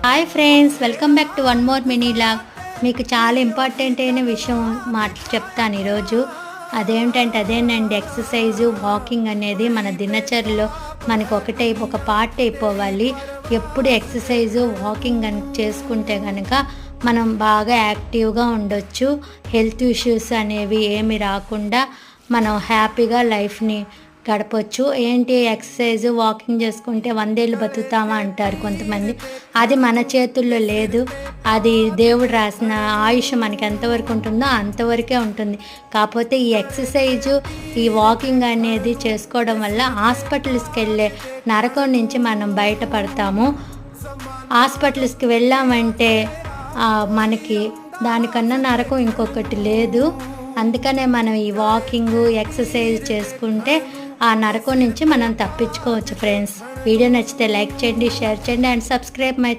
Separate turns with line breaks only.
Hi friends, welcome back to one more mini log. మీకు చాలా important అయిన విషయం చెప్తాను ఈరోజు. అదేనండి, ఎక్సర్సైజు వాకింగ్ అనేది మన దినచర్యలో మనకు ఒక పార్ట్ అయిపోవాలి. ఎప్పుడు ఎక్సర్సైజు వాకింగ్ చేసుకుంటే కనుక మనం బాగా యాక్టివ్గా ఉండొచ్చు. హెల్త్ ఇష్యూస్ అనేవి ఏమి రాకుండా మనం హ్యాపీగా లైఫ్ని గడపచ్చు. ఎక్సర్సైజు వాకింగ్ చేసుకుంటే 100 ఏళ్ళు బతుకుతామా అంటారు కొంతమంది. అది మన చేతుల్లో లేదు. అది దేవుడు రాసిన ఆయుష్ మనకి ఎంతవరకు ఉంటుందో అంతవరకే ఉంటుంది. కాకపోతే ఈ ఎక్సర్సైజు ఈ వాకింగ్ అనేది చేసుకోవడం వల్ల హాస్పిటల్స్కి వెళ్ళే నరకం నుంచి మనం బయటపడతాము. హాస్పిటల్స్కి వెళ్ళామంటే మనకి దానికన్నా నరకం ఇంకొకటి లేదు. అందుకనే మనం ఈ వాకింగ్ ఎక్సర్సైజ్ చేసుకుంటే ఆ నరకం నుంచి మనం తప్పించుకోవచ్చు. ఫ్రెండ్స్, వీడియో నచ్చితే లైక్ చేయండి, షేర్ చేయండి అండ్ సబ్స్క్రైబ్ మై ఛానల్.